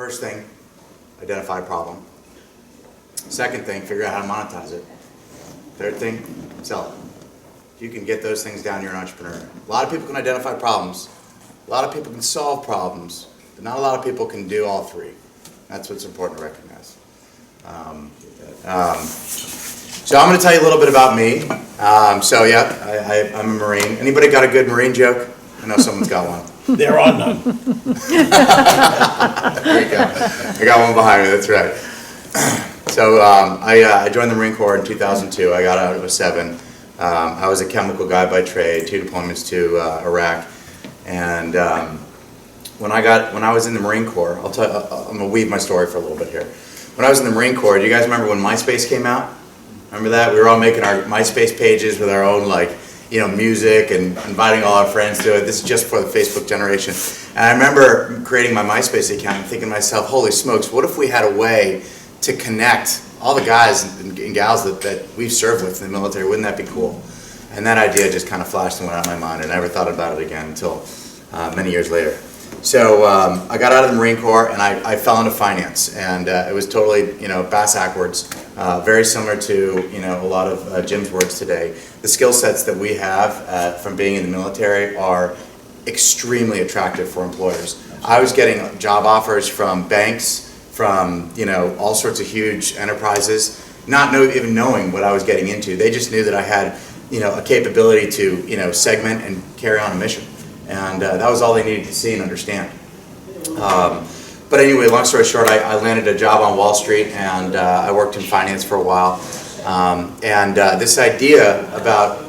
First thing, identify a problem. Second thing, figure out how to monetize it. Third thing, sell it. If you can get those things down, you're an entrepreneur. A lot of people can identify problems. A lot of people can solve problems, but not a lot of people can do all three. That's what's important to recognize. So I'm going to tell you a little bit about me. I'm a Marine. Anybody got a good Marine joke? I know someone's got one. There are none. There you go. I got one behind me, that's right. So I joined the Marine Corps in 2002. I got out at 07. I was a chemical guy by trade, 2 deployments to Iraq. And when I was in the Marine Corps, I'm going to weave my story for a little bit here. When I was in the Marine Corps, do you guys remember when MySpace came out? Remember that? We were all making our MySpace pages with our own music and inviting all our friends to it. This is just for the Facebook generation. And I remember creating my MySpace account and thinking to myself, holy smokes, what if we had a way to connect all the guys and gals that we've served with in the military? Wouldn't that be cool? And that idea just kind of flashed and went out of my mind. I never thought about it again until many years later. So I got out of the Marine Corps and I fell into finance, and it was totally, bass-ackwards, very similar to, a lot of Jim's words today. The skill sets that we have from being in the military are extremely attractive for employers. I was getting job offers from banks, from all sorts of huge enterprises, not even knowing what I was getting into. They just knew that I had a capability to segment and carry on a mission. And that was all they needed to see and understand. But anyway, long story short, I landed a job on Wall Street, and I worked in finance for a while. This idea about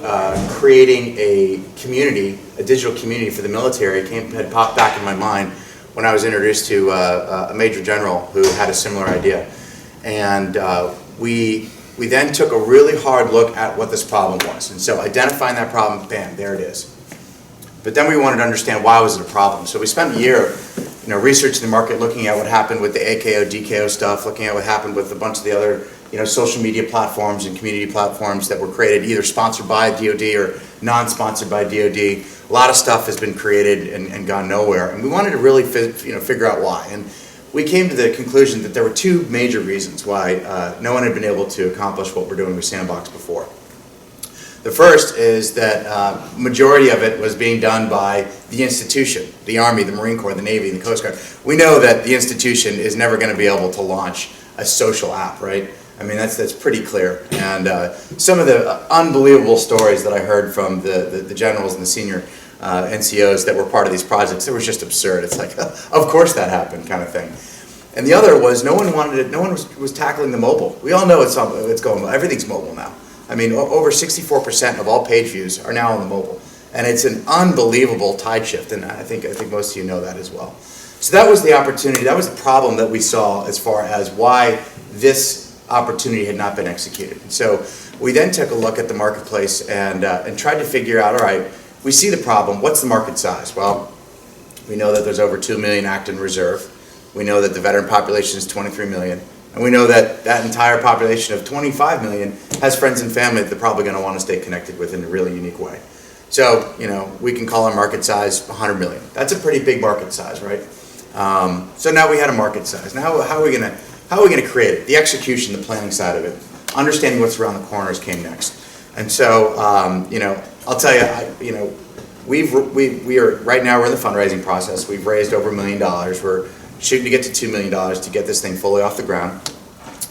creating a community, a digital community for the military had popped back in my mind when I was introduced to a major general who had a similar idea. And we then took a really hard look at what this problem was. And so identifying that problem, bam, there it is. But then we wanted to understand why was it a problem. So we spent a year, researching the market, looking at what happened with the AKO, DKO stuff, looking at what happened with a bunch of the other, social media platforms and community platforms that were created, either sponsored by DoD or non-sponsored by DoD. A lot of stuff has been created and gone nowhere, and we wanted to really, figure out why. And we came to the conclusion that there were 2 major reasons why no one had been able to accomplish what we're doing with Sandboxx before. The first is that majority of it was being done by the institution, the Army, the Marine Corps, the Navy, and the Coast Guard. We know that the institution is never going to be able to launch a social app, right? I mean, that's pretty clear. And some of the unbelievable stories that I heard from the generals and the senior NCOs that were part of these projects, it was just absurd. It's like, of course that happened, kind of thing. And the other was no one was tackling the mobile. We all know it's going, everything's mobile now. I mean, over 64% of all page views are now on the mobile, and it's an unbelievable tide shift, and I think most of you know that as well. So that was the opportunity, that was the problem that we saw as far as why this opportunity had not been executed. And so we then took a look at the marketplace and tried to figure out, all right, we see the problem, what's the market size? Well, we know that there's over 2 million active in reserve. We know that the veteran population is 23 million. And we know that that entire population of 25 million has friends and family that they're probably going to want to stay connected with in a really unique way. So, we can call our market size 100 million. That's a pretty big market size, right? So now we had a market size. Now how are we going to create it? The execution, the planning side of it, understanding what's around the corners came next. And so, I'll tell you, we are right now we're in the fundraising process. We've raised over $1 million. We're shooting to get to $2 million to get this thing fully off the ground.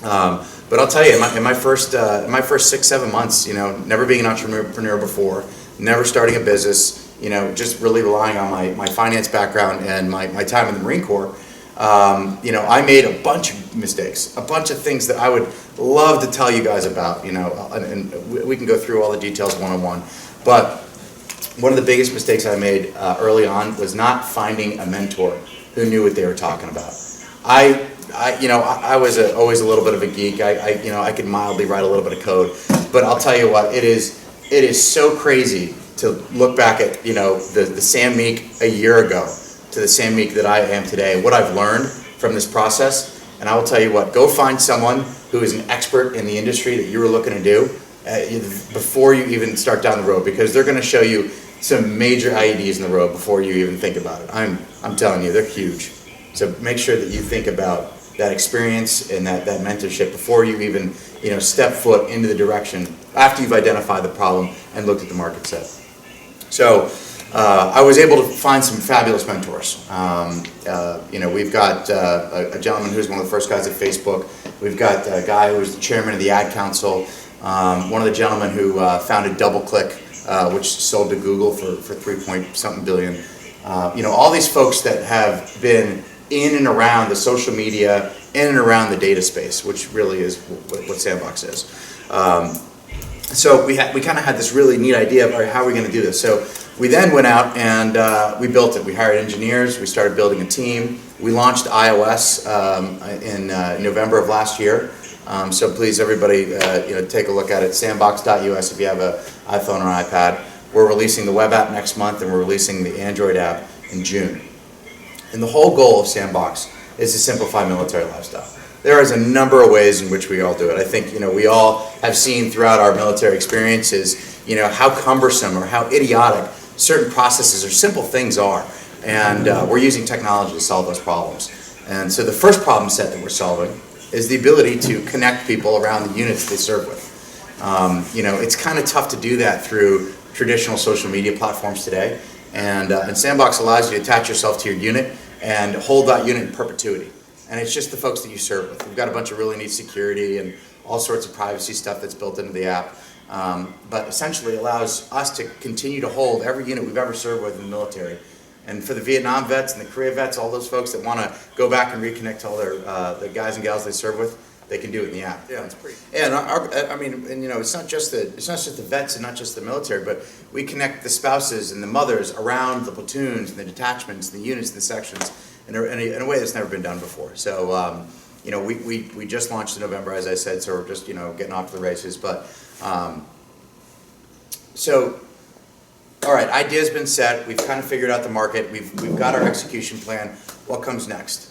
But I'll tell you, in my first 6-7 months, never being an entrepreneur before, never starting a business, just really relying on my finance background and my time in the Marine Corps, I made a bunch of mistakes, a bunch of things that I would love to tell you guys about, and we can go through all the details one-on-one. But one of the biggest mistakes I made early on was not finding a mentor who knew what they were talking about. I was always a little bit of a geek. I could mildly write a little bit of code, but I'll tell you what, it is so crazy to look back at the Sam Meek a year ago to the Sam Meek that I am today. What I've learned from this process, and I will tell you what, go find someone who is an expert in the industry that you were looking to do before you even start down the road, because they're going to show you some major IEDs in the road before you even think about it. I'm telling you, they're huge. So make sure that you think about that experience and that mentorship before you even step foot into the direction after you've identified the problem and looked at the market set. So I was able to find some fabulous mentors. We've got a gentleman who's one of the first guys at Facebook. We've got a guy who's the chairman of the Ad Council. One of the gentlemen who founded DoubleClick, which sold to Google for 3-point-something billion. All these folks that have been in and around the social media, in and around the data space, which really is what Sandboxx is. So we kind of had this really neat idea of, all right, how are we going to do this? So we then went out and we built it. We hired engineers. We started building a team. We launched iOS in November of last year. So please, everybody, take a look at it. Sandboxx.us if you have an iPhone or iPad. We're releasing the web app next month, and we're releasing the Android app in June. And the whole goal of Sandboxx is to simplify military lifestyle. There is a number of ways in which we all do it. I think we all have seen throughout our military experiences, how cumbersome or how idiotic certain processes or simple things are, and we're using technology to solve those problems. And so the first problem set that we're solving is the ability to connect people around the units they serve with. It's kind of tough to do that through traditional social media platforms today, and Sandboxx allows you to attach yourself to your unit and hold that unit in perpetuity. And it's just the folks that you serve with. We've got a bunch of really neat security and all sorts of privacy stuff that's built into the app, but essentially allows us to continue to hold every unit we've ever served with in the military. And for the Vietnam vets and the Korea vets, all those folks that want to go back and reconnect to all the guys and gals they serve with, they can do it in the app. Yeah, it's pretty. Yeah, and it's not just the vets and not just the military, but we connect the spouses and the mothers around the platoons and the detachments, and the units, and the sections, in a way that's never been done before. So, we just launched in November, as I said, so we're just getting off to the races. But all right, idea's been set. We've kind of figured out the market. We've got our execution plan. What comes next?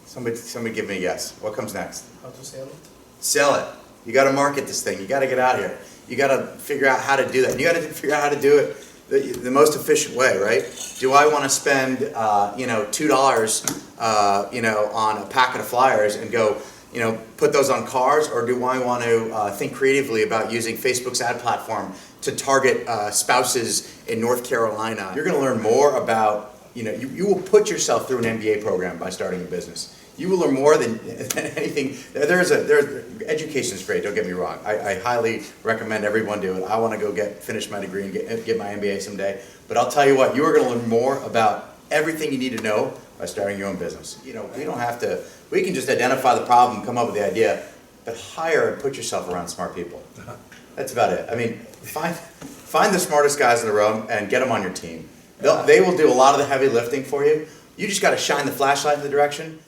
Somebody give me a guess. What comes next? How to sell it? Sell it. You got to market this thing. You got to get out here. You got to figure out how to do that. And you got to figure out how to do it the most efficient way, right? Do I want to spend $2 on a packet of flyers and go put those on cars, or do I want to think creatively about using Facebook's ad platform to target spouses in North Carolina? You're going to learn more about, you will put yourself through an MBA program by starting a business. You will learn more than anything. Education is great, don't get me wrong. I highly recommend everyone do it. I want to go finish my degree and get my MBA someday. But I'll tell you what, you are going to learn more about everything you need to know by starting your own business. We don't have to, we can just identify the problem, come up with the idea, but hire and put yourself around smart people. That's about it. I mean, find the smartest guys in the room and get them on your team. They will do a lot of the heavy lifting for you. You just got to shine the flashlight in the direction.